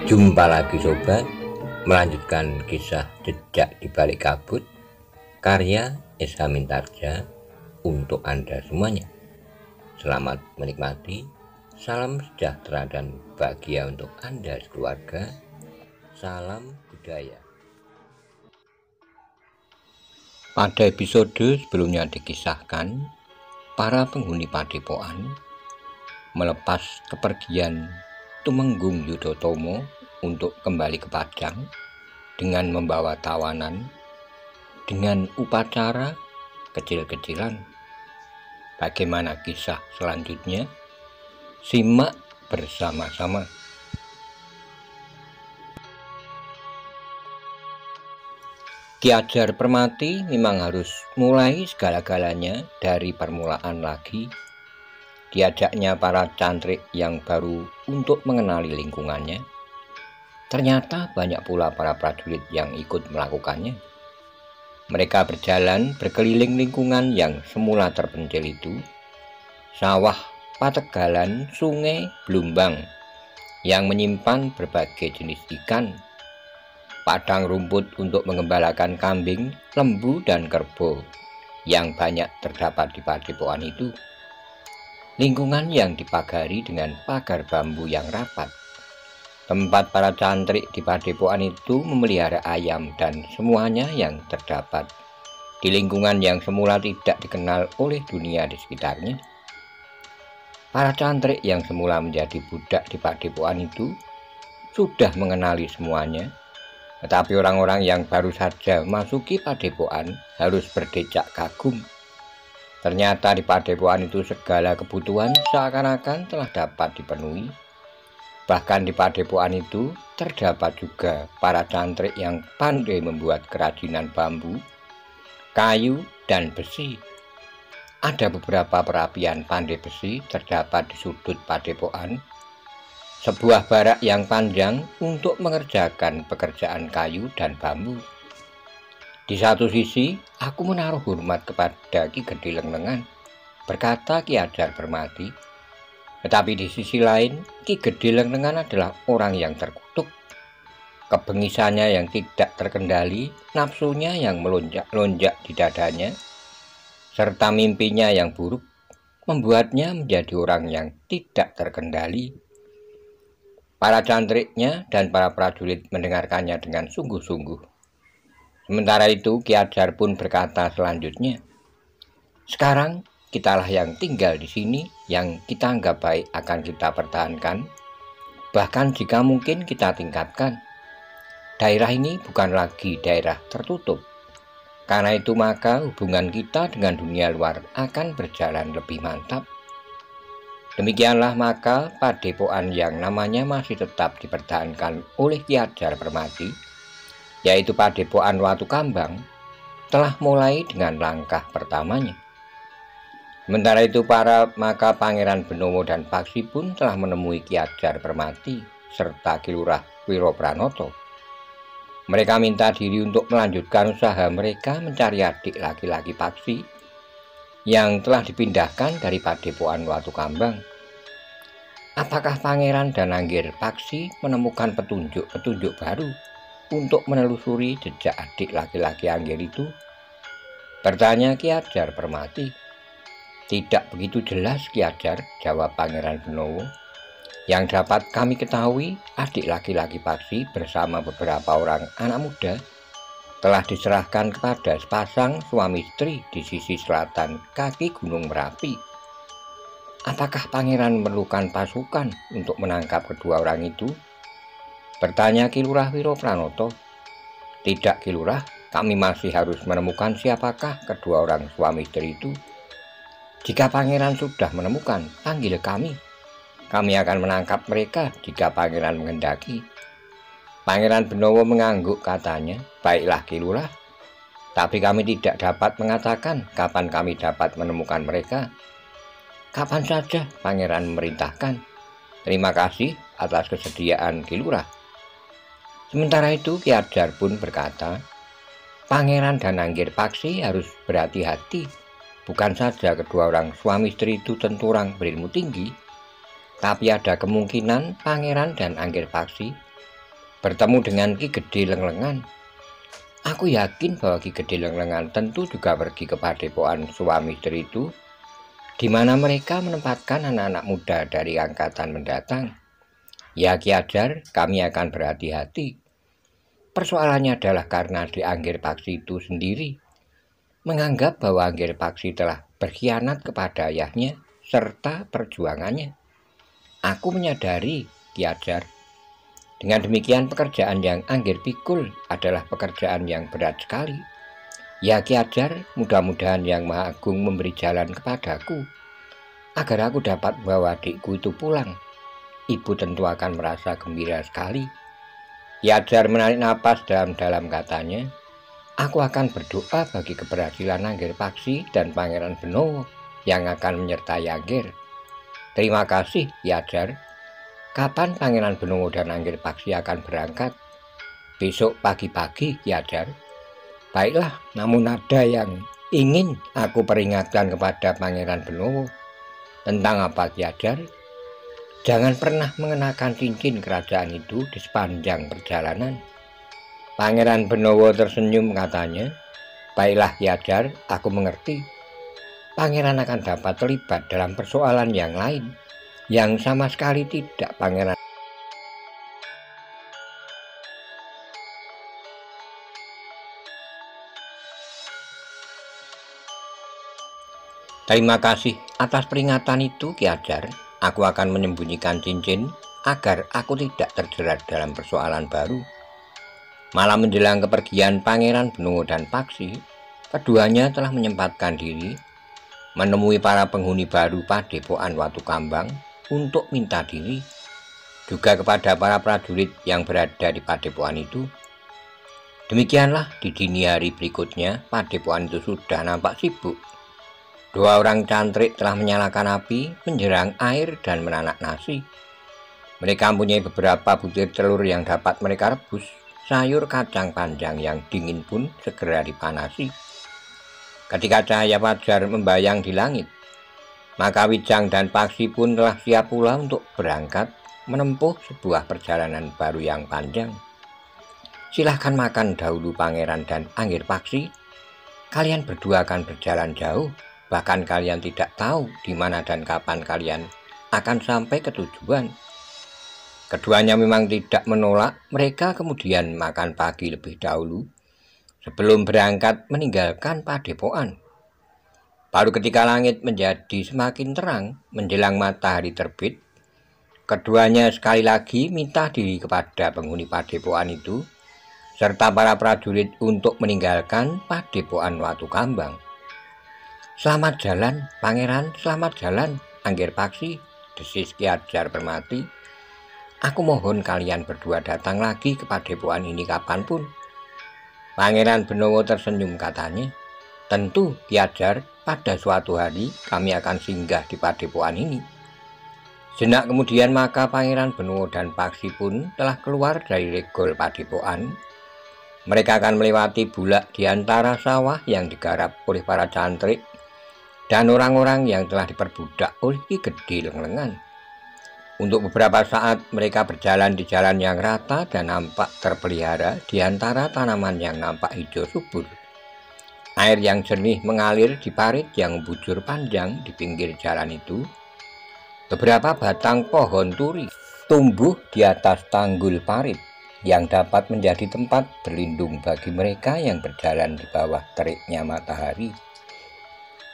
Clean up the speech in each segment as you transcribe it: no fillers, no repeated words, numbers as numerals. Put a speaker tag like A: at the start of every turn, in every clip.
A: Jumpa lagi sobat, melanjutkan kisah Jejak di Balik Kabut karya Esa Mintarja untuk Anda semuanya. Selamat menikmati, salam sejahtera dan bahagia untuk Anda sekeluarga. Salam budaya. Pada episode sebelumnya dikisahkan para penghuni Padepokan melepas kepergian Tumenggung Yudotomo untuk kembali ke Padang dengan membawa tawanan dengan upacara kecil-kecilan. Bagaimana kisah selanjutnya? Simak bersama-sama. Ki Ajar Permati memang harus mulai segala-galanya dari permulaan lagi. Diajaknya para cantrik yang baru untuk mengenali lingkungannya. Ternyata banyak pula para prajurit yang ikut melakukannya. Mereka berjalan berkeliling lingkungan yang semula terpencil itu. Sawah, pategalan, sungai, blumbang yang menyimpan berbagai jenis ikan. Padang rumput untuk mengembalakan kambing, lembu, dan kerbau yang banyak terdapat di Padepokan itu. Lingkungan yang dipagari dengan pagar bambu yang rapat. Tempat para cantrik di Padepokan itu memelihara ayam dan semuanya yang terdapat di lingkungan yang semula tidak dikenal oleh dunia di sekitarnya. Para cantrik yang semula menjadi budak di Padepokan itu sudah mengenali semuanya, tetapi orang-orang yang baru saja masuki Padepokan harus berdecak kagum. Ternyata di Padepokan itu segala kebutuhan seakan-akan telah dapat dipenuhi. Bahkan di Padepokan itu terdapat juga para cantrik yang pandai membuat kerajinan bambu, kayu, dan besi. Ada beberapa perapian pandai besi terdapat di sudut Padepokan. Sebuah barak yang panjang untuk mengerjakan pekerjaan kayu dan bambu. Di satu sisi, aku menaruh hormat kepada Ki Gede Lenglengan, berkata Ki Ajar Permati. Tetapi di sisi lain, Ki Gede Lenglengan adalah orang yang terkutuk. Kebengisannya yang tidak terkendali, nafsunya yang melonjak-lonjak di dadanya, serta mimpinya yang buruk, membuatnya menjadi orang yang tidak terkendali. Para cantriknya dan para prajurit mendengarkannya dengan sungguh-sungguh. Sementara itu Ki Ajar pun berkata selanjutnya, "Sekarang kitalah yang tinggal di sini, yang kita anggap baik akan kita pertahankan, bahkan jika mungkin kita tingkatkan. Daerah ini bukan lagi daerah tertutup. Karena itu maka hubungan kita dengan dunia luar akan berjalan lebih mantap. Demikianlah maka Padepokan yang namanya masih tetap dipertahankan oleh Ki Ajar Permati, yaitu Padepokan Watu Kambang, telah mulai dengan langkah pertamanya. Sementara itu maka Pangeran Benowo dan Paksi pun telah menemui Ki Ajar Permati serta Ki Lurah Wiropranoto. Mereka minta diri untuk melanjutkan usaha mereka mencari adik laki-laki Paksi yang telah dipindahkan dari Padepokan Watu Kambang. Apakah Pangeran dan Anggir Paksi menemukan petunjuk-petunjuk baru untuk menelusuri jejak adik laki-laki Anggir itu? Bertanya Ki Ajar Permati. Tidak begitu jelas Ki Ajar, jawab Pangeran Benowo. Yang dapat kami ketahui, adik laki-laki Paksi bersama beberapa orang anak muda telah diserahkan kepada sepasang suami istri di sisi selatan kaki Gunung Merapi. Apakah Pangeran memerlukan pasukan untuk menangkap kedua orang itu? Bertanya Ki Lurah Wiropranoto. Tidak Ki Lurah, kami masih harus menemukan siapakah kedua orang suami istri itu. Jika Pangeran sudah menemukan, panggil kami. Kami akan menangkap mereka jika Pangeran menghendaki. Pangeran Benowo mengangguk, katanya, baiklah Ki Lurah, tapi kami tidak dapat mengatakan kapan kami dapat menemukan mereka. Kapan saja Pangeran memerintahkan. Terima kasih atas kesediaan Ki Lurah. Sementara itu Ki Ajar pun berkata, Pangeran dan Anggir Paksi harus berhati-hati. Bukan saja kedua orang suami istri itu tentu orang berilmu tinggi, tapi ada kemungkinan Pangeran dan Anggir Paksi bertemu dengan Ki Gede Lenglengan. Aku yakin bahwa Ki Gede Lenglengan tentu juga pergi ke padepokan suami istri itu, di mana mereka menempatkan anak-anak muda dari angkatan mendatang. Ya Ki Ajar, kami akan berhati-hati. Persoalannya adalah karena di Angger Paksi itu sendiri menganggap bahwa Angger Paksi telah berkhianat kepada ayahnya serta perjuangannya. Aku menyadari, Ki Ajar. Dengan demikian pekerjaan yang Angger pikul adalah pekerjaan yang berat sekali. Ya Ki Ajar, mudah-mudahan Yang Maha Agung memberi jalan kepadaku agar aku dapat membawa adikku itu pulang. Ibu tentu akan merasa gembira sekali. Ki Ajar menarik napas dalam-dalam, katanya, aku akan berdoa bagi keberhasilan Angger Paksi dan Pangeran Benowo yang akan menyertai Angger. Terima kasih, Ki Ajar. Kapan Pangeran Benowo dan Angger Paksi akan berangkat? Besok pagi-pagi, Ki Ajar. Baiklah, namun ada yang ingin aku peringatkan kepada Pangeran Benowo. Tentang apa, Ki Ajar? Jangan pernah mengenakan cincin kerajaan itu di sepanjang perjalanan. Pangeran Benowo tersenyum, katanya, baiklah Ki Ajar, aku mengerti. Pangeran akan dapat terlibat dalam persoalan yang lain, yang sama sekali tidak Pangeran. Terima kasih atas peringatan itu, Ki Ajar. Aku akan menyembunyikan cincin agar aku tidak terjerat dalam persoalan baru. Malam menjelang kepergian Pangeran Benowo dan Paksi, keduanya telah menyempatkan diri menemui para penghuni baru padepokan Watu Kambang untuk minta diri, juga kepada para prajurit yang berada di padepokan itu. Demikianlah di dini hari berikutnya, padepokan itu sudah nampak sibuk. Dua orang cantrik telah menyalakan api, menjerang air, dan menanak nasi. Mereka mempunyai beberapa butir telur yang dapat mereka rebus. Sayur kacang panjang yang dingin pun segera dipanasi. Ketika cahaya fajar membayang di langit, maka Wijang dan Paksi pun telah siap pula untuk berangkat menempuh sebuah perjalanan baru yang panjang. Silahkan makan dahulu, Pangeran dan Angger Paksi. Kalian berdua akan berjalan jauh. Bahkan kalian tidak tahu di mana dan kapan kalian akan sampai ke tujuan. Keduanya memang tidak menolak. Mereka kemudian makan pagi lebih dahulu sebelum berangkat meninggalkan padepokan. Baru ketika langit menjadi semakin terang menjelang matahari terbit, keduanya sekali lagi minta diri kepada penghuni padepokan itu serta para prajurit untuk meninggalkan padepokan Watu Kambang. Selamat jalan, Pangeran, selamat jalan, Angger Paksi, desis Ki Ajar Permati. Aku mohon kalian berdua datang lagi ke padepokan ini kapanpun. Pangeran Benowo tersenyum, katanya, tentu Ki Ajar, pada suatu hari kami akan singgah di padepokan ini. Sejenak kemudian maka Pangeran Benowo dan Paksi pun telah keluar dari regol padepokan. Mereka akan melewati bulak di antara sawah yang digarap oleh para cantrik dan orang-orang yang telah diperbudak oleh Ki Gede Lenglengan. Untuk beberapa saat mereka berjalan di jalan yang rata dan nampak terpelihara di antara tanaman yang nampak hijau subur. Air yang jernih mengalir di parit yang membujur panjang di pinggir jalan itu. Beberapa batang pohon turi tumbuh di atas tanggul parit yang dapat menjadi tempat berlindung bagi mereka yang berjalan di bawah teriknya matahari.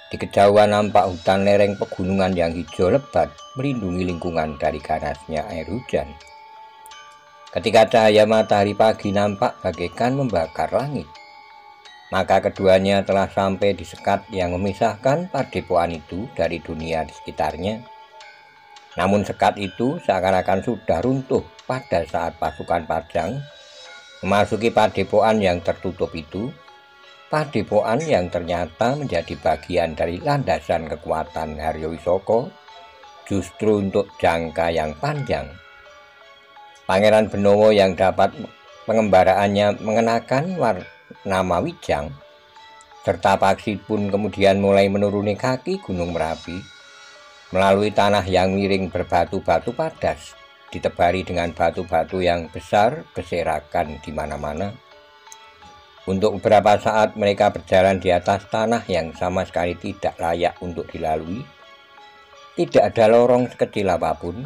A: Di kejauhan nampak hutan lereng pegunungan yang hijau lebat melindungi lingkungan dari ganasnya air hujan. Ketika cahaya matahari pagi nampak bagaikan membakar langit, maka keduanya telah sampai di sekat yang memisahkan padepokan itu dari dunia di sekitarnya. Namun sekat itu seakan-akan sudah runtuh pada saat pasukan Pajang memasuki padepokan yang tertutup itu. Padepokan yang ternyata menjadi bagian dari landasan kekuatan Haryo Wisoko justru untuk jangka yang panjang. Pangeran Benowo yang dapat pengembaraannya mengenakan nama Wijang serta Paksi pun kemudian mulai menuruni kaki Gunung Merapi melalui tanah yang miring berbatu-batu padas ditebari dengan batu-batu yang besar berserakan di mana-mana. Untuk beberapa saat mereka berjalan di atas tanah yang sama sekali tidak layak untuk dilalui. Tidak ada lorong sekecil apapun.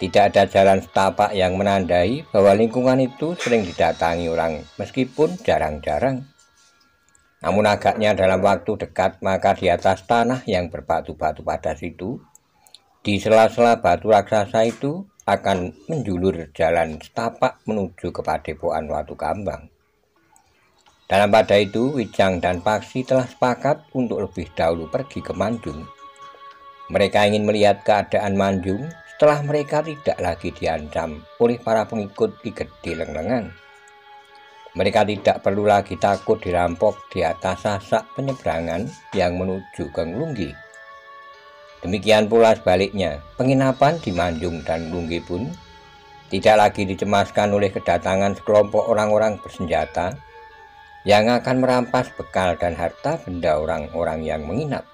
A: Tidak ada jalan setapak yang menandai bahwa lingkungan itu sering didatangi orang meskipun jarang-jarang. Namun agaknya dalam waktu dekat maka di atas tanah yang berbatu-batu padas itu, di sela-sela batu raksasa itu akan menjulur jalan setapak menuju ke Padepokan Watu Kambang. Dalam pada itu Wijang dan Paksi telah sepakat untuk lebih dahulu pergi ke Manjung. Mereka ingin melihat keadaan Manjung setelah mereka tidak lagi diancam oleh para pengikut Ki Gede Lenglengan. Mereka tidak perlu lagi takut dirampok di atas sasak penyeberangan yang menuju ke Nglunggi. Demikian pula sebaliknya, penginapan di Manjung dan Nglunggi pun tidak lagi dicemaskan oleh kedatangan sekelompok orang-orang bersenjata yang akan merampas bekal dan harta benda orang-orang yang menginap.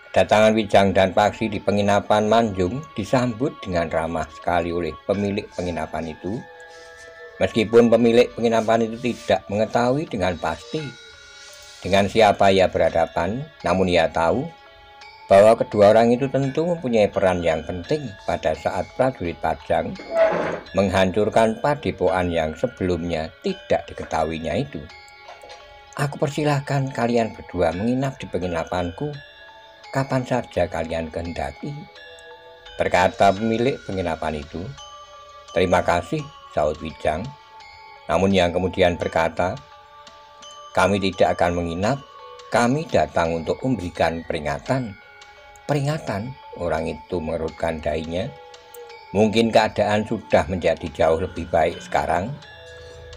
A: Kedatangan Wijang dan Paksi di penginapan Manjung disambut dengan ramah sekali oleh pemilik penginapan itu. Meskipun pemilik penginapan itu tidak mengetahui dengan pasti dengan siapa ia berhadapan, namun ia tahu bahwa kedua orang itu tentu mempunyai peran yang penting pada saat prajurit Pajang menghancurkan padepokan yang sebelumnya tidak diketahuinya itu. Aku persilahkan kalian berdua menginap di penginapanku kapan saja kalian kehendaki, berkata pemilik penginapan itu. Terima kasih, sahut Wijang. Namun yang kemudian berkata, kami tidak akan menginap, kami datang untuk memberikan peringatan. Peringatan? Orang itu mengerutkan dahinya. Mungkin keadaan sudah menjadi jauh lebih baik sekarang.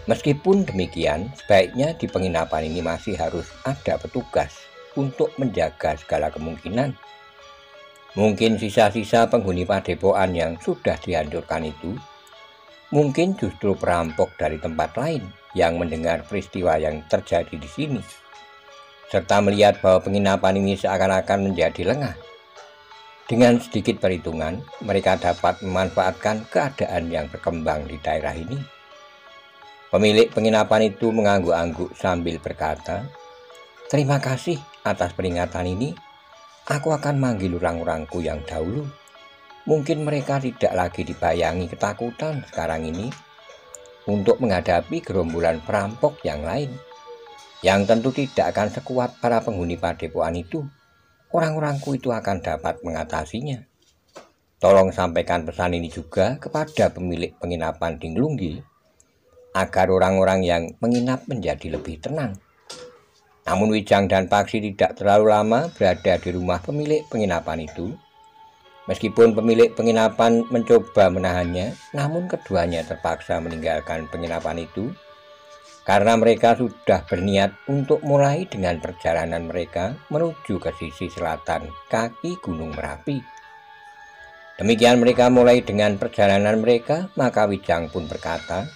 A: Meskipun demikian, sebaiknya di penginapan ini masih harus ada petugas untuk menjaga segala kemungkinan. Mungkin sisa-sisa penghuni padepokan yang sudah dihancurkan itu, mungkin justru perampok dari tempat lain yang mendengar peristiwa yang terjadi di sini, serta melihat bahwa penginapan ini seakan-akan menjadi lengah. Dengan sedikit perhitungan, mereka dapat memanfaatkan keadaan yang berkembang di daerah ini. Pemilik penginapan itu mengangguk-angguk sambil berkata, terima kasih atas peringatan ini. Aku akan manggil orang-orangku yang dahulu. Mungkin mereka tidak lagi dibayangi ketakutan sekarang ini untuk menghadapi gerombolan perampok yang lain, yang tentu tidak akan sekuat para penghuni padepokan itu. Orang-orangku itu akan dapat mengatasinya. Tolong sampaikan pesan ini juga kepada pemilik penginapan di Nglunggi, agar orang-orang yang menginap menjadi lebih tenang. Namun Wijang dan Paksi tidak terlalu lama berada di rumah pemilik penginapan itu. Meskipun pemilik penginapan mencoba menahannya, namun keduanya terpaksa meninggalkan penginapan itu karena mereka sudah berniat untuk mulai dengan perjalanan mereka menuju ke sisi selatan kaki Gunung Merapi. Demikian mereka mulai dengan perjalanan mereka, maka Wijang pun berkata,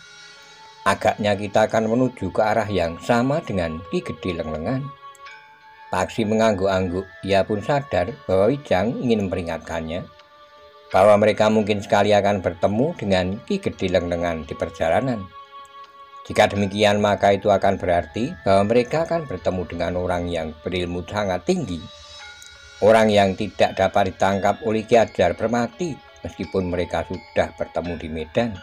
A: agaknya kita akan menuju ke arah yang sama dengan Ki Gede Lenglengan. Paksi mengangguk-angguk, ia pun sadar bahwa Wijang ingin memperingatkannya bahwa mereka mungkin sekali akan bertemu dengan Ki Gede Lenglengan di perjalanan. Jika demikian maka itu akan berarti bahwa mereka akan bertemu dengan orang yang berilmu sangat tinggi, orang yang tidak dapat ditangkap oleh Ki Ajar Permati meskipun mereka sudah bertemu di medan.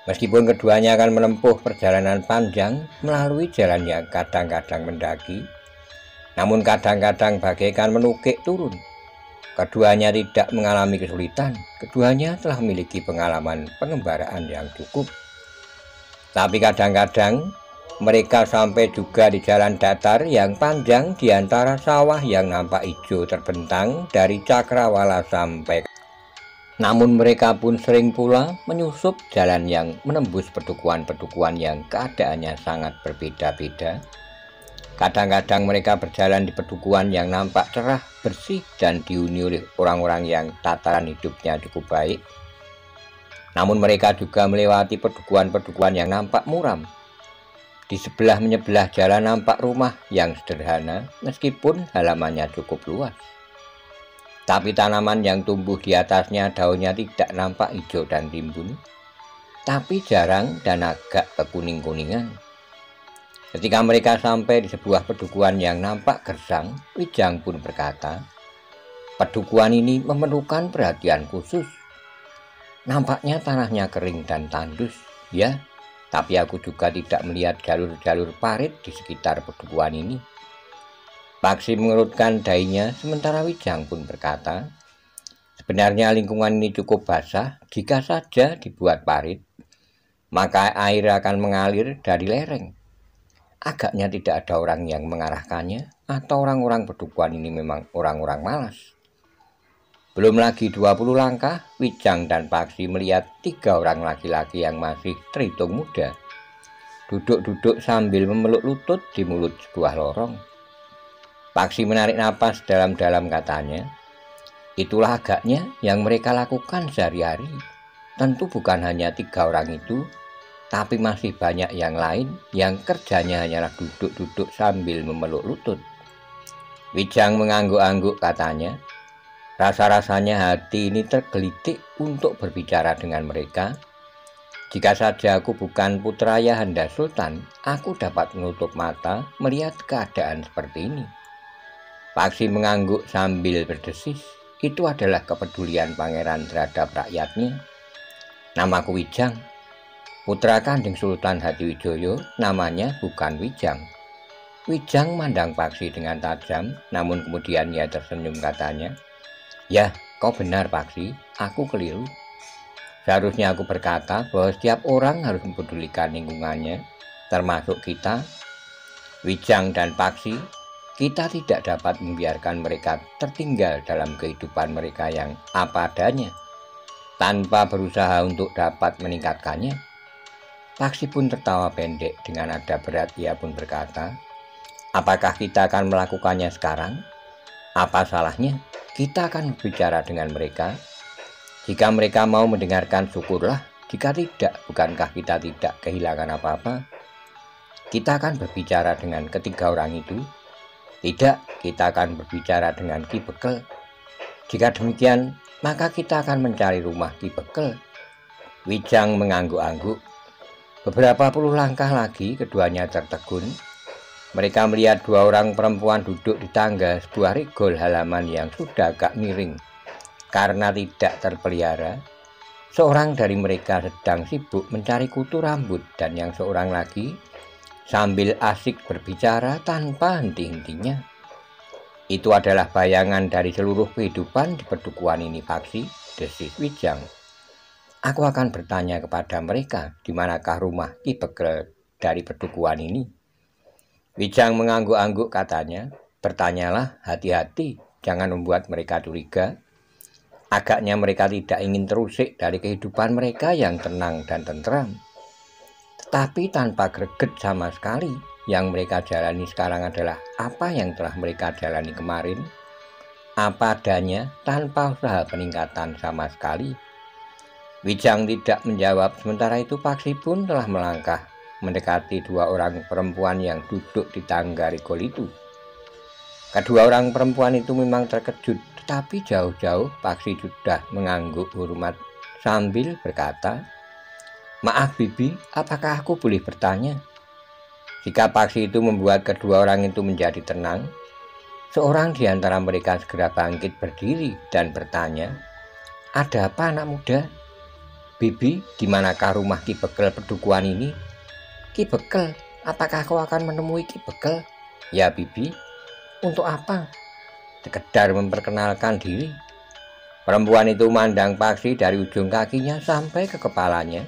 A: Meskipun keduanya akan menempuh perjalanan panjang melalui jalan yang kadang-kadang mendaki, namun kadang-kadang bagaikan menukik turun. Keduanya tidak mengalami kesulitan, keduanya telah memiliki pengalaman pengembaraan yang cukup. Tapi kadang-kadang mereka sampai juga di jalan datar yang panjang di antara sawah yang nampak hijau terbentang dari Cakrawala sampai. Namun mereka pun sering pula menyusup jalan yang menembus pedukuhan-pedukuhan yang keadaannya sangat berbeda-beda. Kadang-kadang mereka berjalan di pedukuhan yang nampak cerah, bersih, dan dihuni oleh orang-orang yang tataran hidupnya cukup baik. Namun mereka juga melewati pedukuhan-pedukuhan yang nampak muram. Di sebelah menyebelah jalan nampak rumah yang sederhana meskipun halamannya cukup luas. Tapi tanaman yang tumbuh di atasnya daunnya tidak nampak hijau dan rimbun, tapi jarang dan agak kekuning-kuningan. Ketika mereka sampai di sebuah pedukuhan yang nampak gersang, Wijang pun berkata, "Pedukuhan ini memerlukan perhatian khusus. Nampaknya tanahnya kering dan tandus, ya, tapi aku juga tidak melihat jalur-jalur parit di sekitar pedukuhan ini." Paksi mengerutkan dahinya, sementara Wijang pun berkata, "Sebenarnya lingkungan ini cukup basah. Jika saja dibuat parit, maka air akan mengalir dari lereng. Agaknya tidak ada orang yang mengarahkannya, atau orang-orang pedukuhan ini memang orang-orang malas." Belum lagi 20 langkah, Wijang dan Paksi melihat 3 orang laki-laki yang masih terhitung muda, duduk-duduk sambil memeluk lutut di mulut sebuah lorong. Paksi menarik napas dalam-dalam, katanya, "Itulah agaknya yang mereka lakukan sehari-hari. Tentu bukan hanya 3 orang itu, tapi masih banyak yang lain yang kerjanya hanyalah duduk-duduk sambil memeluk lutut." Wijang mengangguk-angguk, katanya, "Rasa-rasanya hati ini tergelitik untuk berbicara dengan mereka. Jika saja aku bukan putra Ayahanda Sultan, aku dapat menutup mata melihat keadaan seperti ini." Paksi mengangguk sambil berdesis. Itu adalah kepedulian pangeran terhadap rakyatnya. "Namaku Wijang, putra Kanjeng Sultan Hadiwijoyo, namanya bukan Wijang." Wijang mandang Paksi dengan tajam, namun kemudian ia tersenyum, katanya, "Ya, kau benar Paksi, aku keliru. Seharusnya aku berkata bahwa setiap orang harus mempedulikan lingkungannya, termasuk kita, Wijang dan Paksi. Kita tidak dapat membiarkan mereka tertinggal dalam kehidupan mereka yang apa adanya, tanpa berusaha untuk dapat meningkatkannya." Paksi pun tertawa pendek. Dengan nada berat ia pun berkata, "Apakah kita akan melakukannya sekarang? Apa salahnya? Kita akan berbicara dengan mereka. Jika mereka mau mendengarkan, syukurlah. Jika tidak, bukankah kita tidak kehilangan apa-apa? Kita akan berbicara dengan 3 orang itu. Tidak, kita akan berbicara dengan Ki Bekel. Jika demikian, maka kita akan mencari rumah Ki Bekel." Wijang mengangguk-angguk. Beberapa puluh langkah lagi keduanya tertegun. Mereka melihat 2 orang perempuan duduk di tangga sebuah rigol halaman yang sudah agak miring karena tidak terpelihara. Seorang dari mereka sedang sibuk mencari kutu rambut, dan yang seorang lagi sambil asik berbicara tanpa henti-hentinya. "Itu adalah bayangan dari seluruh kehidupan di pedukuhan ini, Paksi," desis Wijang. "Aku akan bertanya kepada mereka, di manakah rumah Ki Bekel dari pedukuhan ini." Wijang mengangguk-angguk, katanya, "Bertanyalah, hati-hati, jangan membuat mereka curiga. Agaknya mereka tidak ingin terusik dari kehidupan mereka yang tenang dan tentram. Tetapi tanpa greget sama sekali. Yang mereka jalani sekarang adalah apa yang telah mereka jalani kemarin, apa adanya, tanpa usaha peningkatan sama sekali." Wijang tidak menjawab. Sementara itu Paksi pun telah melangkah mendekati 2 orang perempuan yang duduk di tangga rigol itu. Kedua orang perempuan itu memang terkejut, tetapi jauh-jauh Paksi sudah mengangguk hormat sambil berkata, "Maaf Bibi, apakah aku boleh bertanya?" Sikap Paksi itu membuat kedua orang itu menjadi tenang. Seorang di antara mereka segera bangkit berdiri dan bertanya, "Ada apa anak muda?" "Bibi, di manakah rumah Ki Bekel pedukuhan ini?" "Ki Bekel? Apakah kau akan menemui Ki Bekel?" "Ya Bibi." "Untuk apa?" "Sekedar memperkenalkan diri." Perempuan itu memandang Paksi dari ujung kakinya sampai ke kepalanya.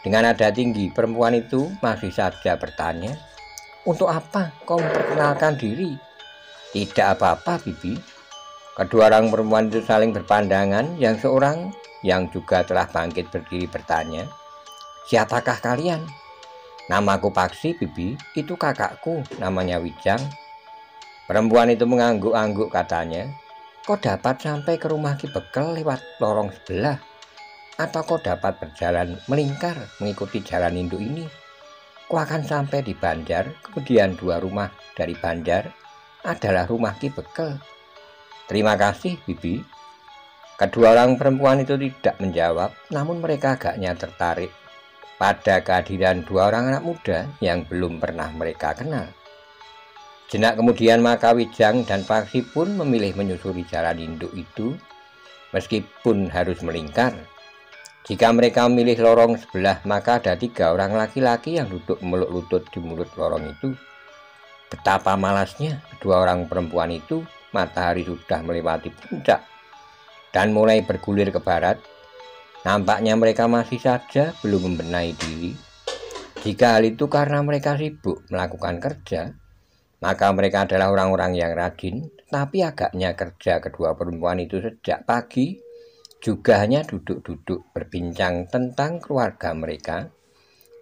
A: Dengan nada tinggi perempuan itu masih saja bertanya, "Untuk apa kau memperkenalkan diri?" "Tidak apa-apa Bibi." Kedua orang perempuan itu saling berpandangan. Yang seorang yang juga telah bangkit berdiri bertanya, "Siapakah kalian?" "Namaku Paksi Bibi, itu kakakku, namanya Wijang." Perempuan itu mengangguk-angguk, katanya, "Kau dapat sampai ke rumah Ki Bekel lewat lorong sebelah, atau kau dapat berjalan melingkar mengikuti jalan induk ini. Kau akan sampai di Banjar, kemudian 2 rumah dari Banjar adalah rumah Ki Bekel." "Terima kasih, Bibi." Kedua orang perempuan itu tidak menjawab, namun mereka agaknya tertarik pada kehadiran dua orang anak muda yang belum pernah mereka kenal. Jenak kemudian maka Wijang dan Paksi pun memilih menyusuri jalan induk itu, meskipun harus melingkar. Jika mereka memilih lorong sebelah, maka ada 3 orang laki-laki yang duduk memeluk lutut di mulut lorong itu. Betapa malasnya kedua orang perempuan itu. Matahari sudah melewati puncak dan mulai bergulir ke barat. Nampaknya mereka masih saja belum membenahi diri. Jika hal itu karena mereka sibuk melakukan kerja, maka mereka adalah orang-orang yang rajin. Tapi agaknya kerja kedua perempuan itu sejak pagi juga hanya duduk-duduk berbincang tentang keluarga mereka,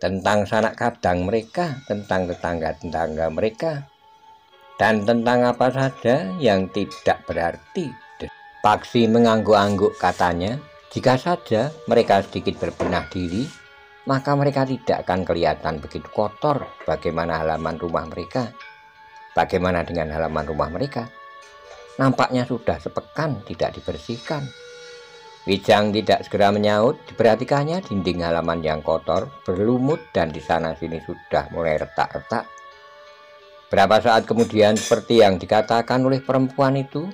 A: tentang sanak kadang mereka, tentang tetangga-tetangga mereka, dan tentang apa saja yang tidak berarti. Paksi mengangguk-angguk, katanya, jika saja mereka sedikit berbenah diri, maka mereka tidak akan kelihatan begitu kotor. Bagaimana halaman rumah mereka? Bagaimana dengan halaman rumah mereka? Nampaknya sudah sepekan tidak dibersihkan. Wijang tidak segera menyaut. Diperhatikannya dinding halaman yang kotor, berlumut, dan di sana sini sudah mulai retak-retak. Berapa saat kemudian, seperti yang dikatakan oleh perempuan itu,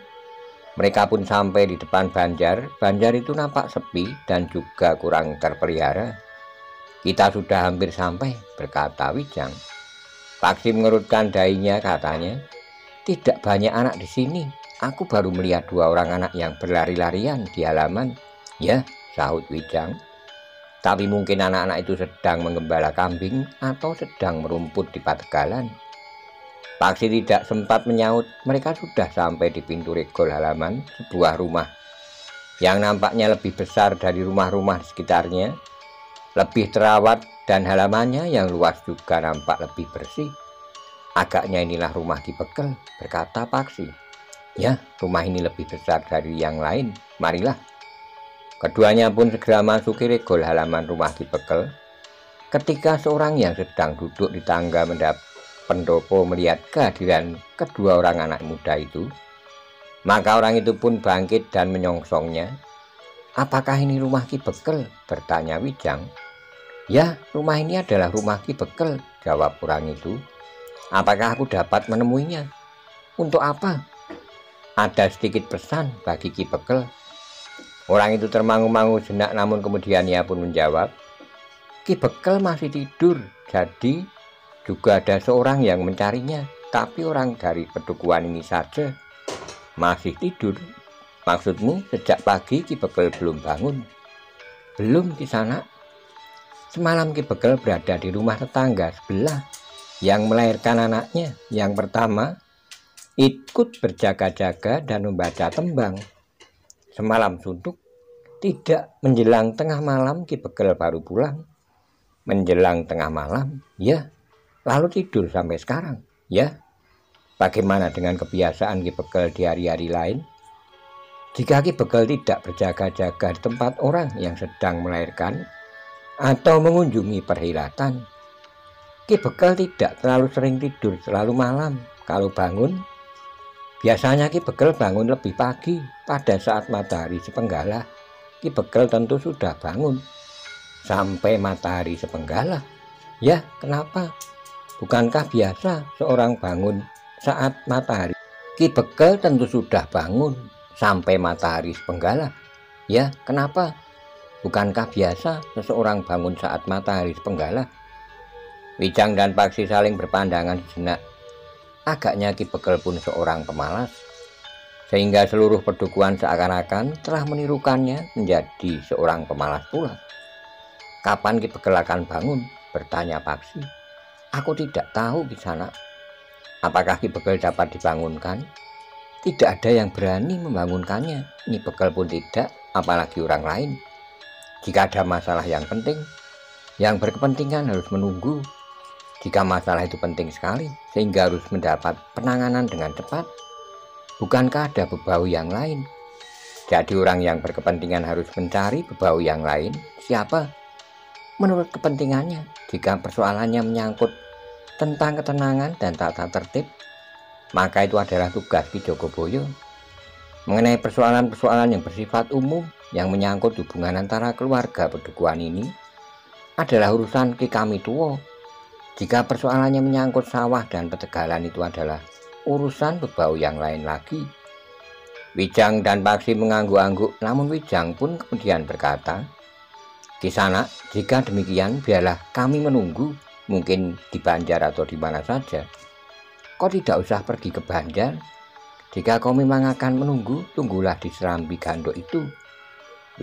A: mereka pun sampai di depan banjar. Banjar itu nampak sepi dan juga kurang terpelihara. "Kita sudah hampir sampai," berkata Wijang. Paksi mengerutkan dahinya, katanya, "Tidak banyak anak di sini. Aku baru melihat 2 orang anak yang berlari-larian di halaman." "Ya," sahut Wijang, "tapi mungkin anak-anak itu sedang menggembala kambing atau sedang merumput di pategalan." Paksi tidak sempat menyaut. Mereka sudah sampai di pintu regol halaman sebuah rumah yang nampaknya lebih besar dari rumah-rumah di sekitarnya, lebih terawat, dan halamannya yang luas juga nampak lebih bersih. "Agaknya inilah rumah Ki Bekel," berkata Paksi. "Ya, rumah ini lebih besar dari yang lain. Marilah." Keduanya pun segera masuki regol halaman rumah Ki Bekel. Ketika seorang yang sedang duduk di tangga pendopo melihat kehadiran kedua orang anak muda itu, maka orang itu pun bangkit dan menyongsongnya. "Apakah ini rumah Ki Bekel?" bertanya Wijang. "Ya, rumah ini adalah rumah Ki Bekel," jawab orang itu. "Apakah aku dapat menemuinya?" "Untuk apa?" "Ada sedikit pesan bagi Ki Bekel." Orang itu termangu-mangu jenak, namun kemudian ia pun menjawab, "Ki Bekel masih tidur, jadi juga ada seorang yang mencarinya. Tapi orang dari pedukuhan ini saja." "Masih tidur? Maksudmu sejak pagi Ki Bekel belum bangun?" "Belum di sana. Semalam Ki Bekel berada di rumah tetangga sebelah yang melahirkan anaknya. Yang pertama ikut berjaga-jaga dan membaca tembang. Semalam suntuk. Tidak, menjelang tengah malam Ki Bekel baru pulang." "Menjelang tengah malam?" "Ya." "Lalu tidur sampai sekarang?" "Ya." "Bagaimana dengan kebiasaan Ki Bekel di hari-hari lain?" "Jika Ki Bekel tidak berjaga-jaga di tempat orang yang sedang melahirkan atau mengunjungi perhilatan, Ki Bekel tidak terlalu sering tidur terlalu malam. Kalau bangun, biasanya Ki Bekel bangun lebih pagi. Pada saat matahari sepenggalah, Ki Bekel tentu sudah bangun." "Sampai matahari sepenggalah?" "Ya, kenapa? Bukankah biasa seorang bangun saat matahari?" "Ki Bekel tentu sudah bangun sampai matahari sepenggalah." "Ya, kenapa? Bukankah biasa seseorang bangun saat matahari sepenggalah?" Wijang dan Paksi saling berpandangan sejenak. Agaknya Ki Bekel pun seorang pemalas, sehingga seluruh pedukuhan seakan-akan telah menirukannya menjadi seorang pemalas pula. "Kapan Ki Bekel akan bangun?" bertanya Paksi. "Aku tidak tahu di sana." "Apakah Ki Bekel dapat dibangunkan?" "Tidak ada yang berani membangunkannya. Ki Bekel pun tidak, apalagi orang lain. Jika ada masalah yang penting, yang berkepentingan harus menunggu. Jika masalah itu penting sekali sehingga harus mendapat penanganan dengan cepat, bukankah ada bebau yang lain? Jadi orang yang berkepentingan harus mencari bebau yang lain. Siapa? Menurut kepentingannya. Jika persoalannya menyangkut tentang ketenangan dan tata tertib, maka itu adalah tugas Ki Jogoboyo. Mengenai persoalan-persoalan yang bersifat umum yang menyangkut hubungan antara keluarga Pedukuhan ini adalah urusan Ki Kami Tuwo. Jika persoalannya menyangkut sawah dan petegalan, itu adalah urusan bebau yang lain lagi. Wijang dan Paksi mengangguk-angguk, namun Wijang pun kemudian berkata, "Kisanak, jika demikian biarlah kami menunggu, mungkin di Banjar atau di mana saja. Kau tidak usah pergi ke Banjar. Jika kau memang akan menunggu, tunggulah di Serambi Gandok itu."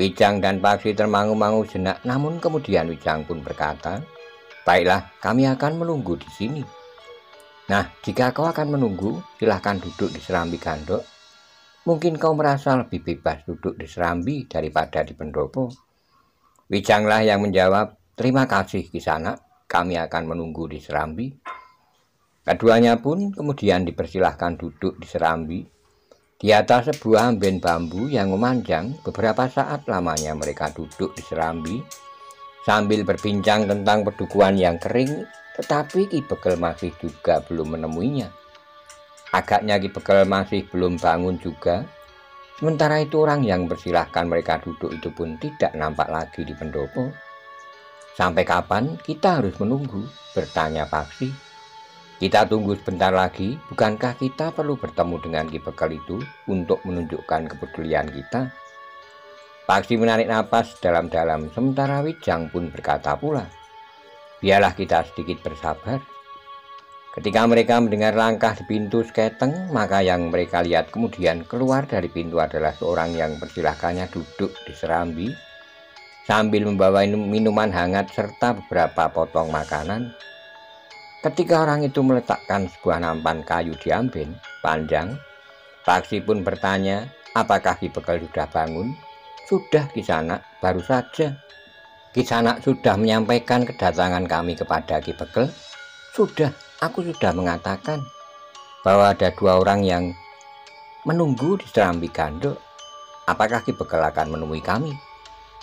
A: Wijang dan Paksi termangu-mangu sejenak, namun kemudian Wijang pun berkata, "Baiklah, kami akan menunggu di sini." "Nah, jika kau akan menunggu, silahkan duduk di Serambi Gandok. Mungkin kau merasa lebih bebas duduk di Serambi daripada di Pendopo." Wijanglah yang menjawab, "Terima kasih Kisanak, kami akan menunggu di Serambi." Keduanya pun kemudian dipersilahkan duduk di Serambi. Di atas sebuah amben bambu yang memanjang, beberapa saat lamanya mereka duduk di Serambi sambil berbincang tentang pedukuhan yang kering, tetapi Ki Bekel masih juga belum menemuinya. Agaknya Ki Bekel masih belum bangun juga. Sementara itu orang yang mempersilahkan mereka duduk itu pun tidak nampak lagi di Pendopo. "Sampai kapan kita harus menunggu?" bertanya Paksi. "Kita tunggu sebentar lagi, bukankah kita perlu bertemu dengan Ki Bekel itu untuk menunjukkan kepedulian kita?" Paksi menarik napas dalam-dalam, sementara Wijang pun berkata pula, "Biarlah kita sedikit bersabar." Ketika mereka mendengar langkah di pintu seketeng, maka yang mereka lihat kemudian keluar dari pintu adalah seorang yang mempersilahkannya duduk di Serambi sambil membawa minuman hangat serta beberapa potong makanan. Ketika orang itu meletakkan sebuah nampan kayu di amben panjang, Paksi pun bertanya, "Apakah Ki Bekel sudah bangun?" "Sudah Kisanak, baru saja." "Kisanak sudah menyampaikan kedatangan kami kepada Ki Bekel?" "Sudah, aku sudah mengatakan bahwa ada 2 orang yang menunggu di Serambi Gandok." "Apakah Ki Bekel akan menemui kami?"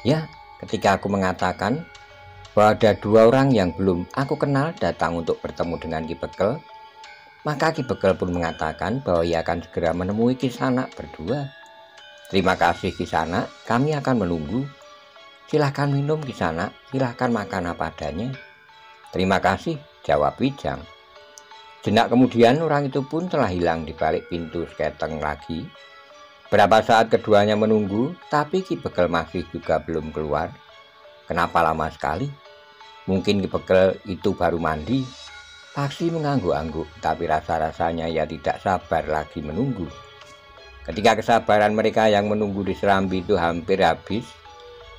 A: "Ya, ketika aku mengatakan bahwa ada 2 orang yang belum aku kenal datang untuk bertemu dengan Ki Bekel, maka Ki Bekel pun mengatakan bahwa ia akan segera menemui Kisanak berdua." "Terima kasih Kisanak, kami akan menunggu." "Silahkan minum Kisanak, silahkan makan apa adanya." "Terima kasih," jawab Wijang. Jenak kemudian orang itu pun telah hilang di balik pintu seketeng lagi. Berapa saat keduanya menunggu, tapi Ki Bekel masih juga belum keluar. Kenapa lama sekali? Mungkin Ki Bekel itu baru mandi. Paksi mengangguk-angguk, tapi rasa-rasanya ia tidak sabar lagi menunggu. Ketika kesabaran mereka yang menunggu di Serambi itu hampir habis,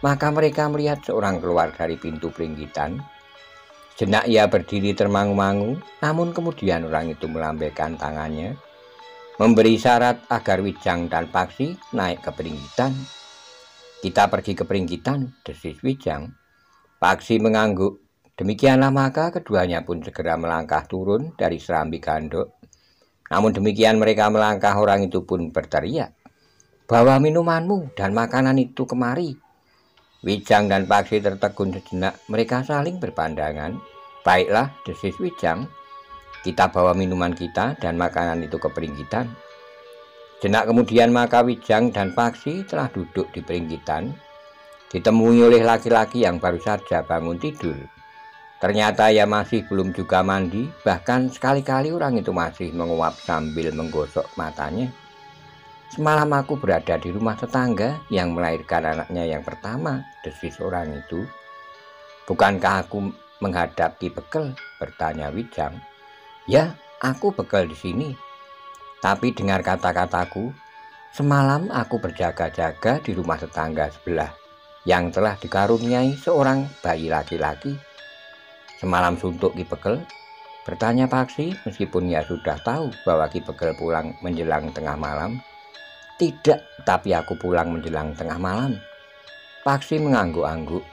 A: maka mereka melihat seorang keluar dari pintu peringgitan. Jenak ia berdiri termangu-mangu, namun kemudian orang itu melambaikan tangannya, memberi syarat agar Wijang dan Paksi naik ke peringgitan. "Kita pergi ke peringgitan," desis Wijang. Paksi mengangguk. Demikianlah maka keduanya pun segera melangkah turun dari Serambi Gandok. Namun demikian mereka melangkah, orang itu pun berteriak, "Bawa minumanmu dan makanan itu kemari." Wijang dan Paksi tertegun sejenak, mereka saling berpandangan. "Baiklah," desis Wijang, "kita bawa minuman kita dan makanan itu ke peringgitan." Jenak kemudian maka Wijang dan Paksi telah duduk di peringgitan, ditemui oleh laki-laki yang baru saja bangun tidur. Ternyata ia masih belum juga mandi, bahkan sekali-kali orang itu masih menguap sambil menggosok matanya. "Semalam aku berada di rumah tetangga yang melahirkan anaknya yang pertama," desis orang itu. "Bukankah aku menghadap Ki Bekel?" bertanya Wijang. "Ya, aku Bekel di sini. Tapi dengar kata-kataku, semalam aku berjaga-jaga di rumah tetangga sebelah yang telah dikaruniai seorang bayi laki-laki." "Semalam suntuk Ki Bekel?" bertanya Paksi, meskipun ia sudah tahu bahwa Ki Bekel pulang menjelang tengah malam. "Tidak, tapi aku pulang menjelang tengah malam." Paksi mengangguk-angguk.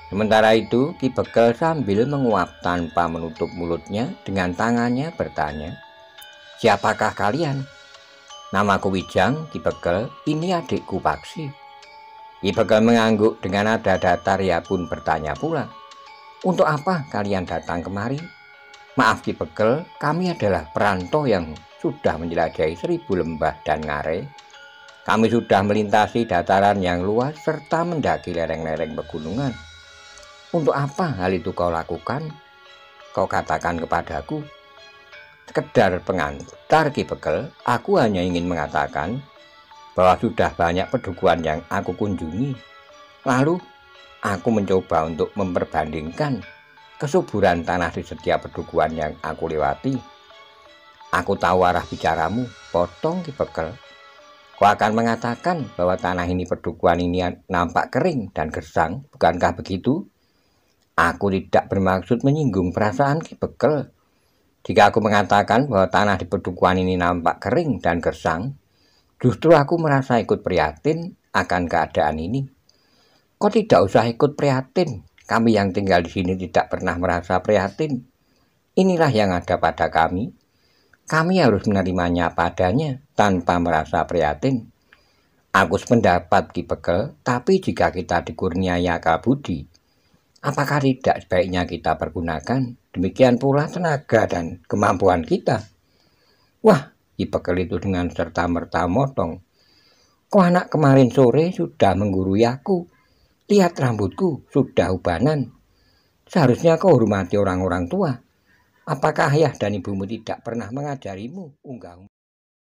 A: Sementara itu Ki Bekel sambil menguap tanpa menutup mulutnya dengan tangannya bertanya, "Siapakah kalian?" "Namaku Wijang, Ki Bekel, ini adikku Paksi." Ki Bekel mengangguk dengan nada datar, ia pun bertanya pula, "Untuk apa kalian datang kemari?" "Maaf Ki Bekel, kami adalah perantau yang sudah menjelajahi 1000 lembah dan ngarai. Kami sudah melintasi dataran yang luas serta mendaki lereng-lereng pegunungan. Untuk apa hal itu kau lakukan? Kau katakan kepadaku. Sekedar pengantar Ki Bekel, aku hanya ingin mengatakan bahwa sudah banyak pedukuhan yang aku kunjungi. Lalu aku mencoba untuk memperbandingkan kesuburan tanah di setiap pedukuhan yang aku lewati. Aku tahu arah bicaramu, potong Ki Bekel. Kau akan mengatakan bahwa tanah ini, pedukuhan ini nampak kering dan gersang, bukankah begitu? Aku tidak bermaksud menyinggung perasaan Ki Bekel. Jika aku mengatakan bahwa tanah di pedukuhan ini nampak kering dan gersang, justru aku merasa ikut prihatin akan keadaan ini. Kau tidak usah ikut prihatin. Kami yang tinggal di sini tidak pernah merasa prihatin. Inilah yang ada pada kami. Kami harus menerimanya apa adanya tanpa merasa prihatin. Aku sependapat Ki Bekel, tapi jika kita dikurniai akal budi, apakah tidak sebaiknya kita pergunakan? Demikian pula tenaga dan kemampuan kita. Wah, Ki Bekel itu dengan serta-merta motong. Kau anak kemarin sore sudah menggurui aku. Lihat rambutku, sudah ubanan. Seharusnya kau hormati orang-orang tua. Apakah ayah dan ibumu tidak pernah mengajarimu? Unggah.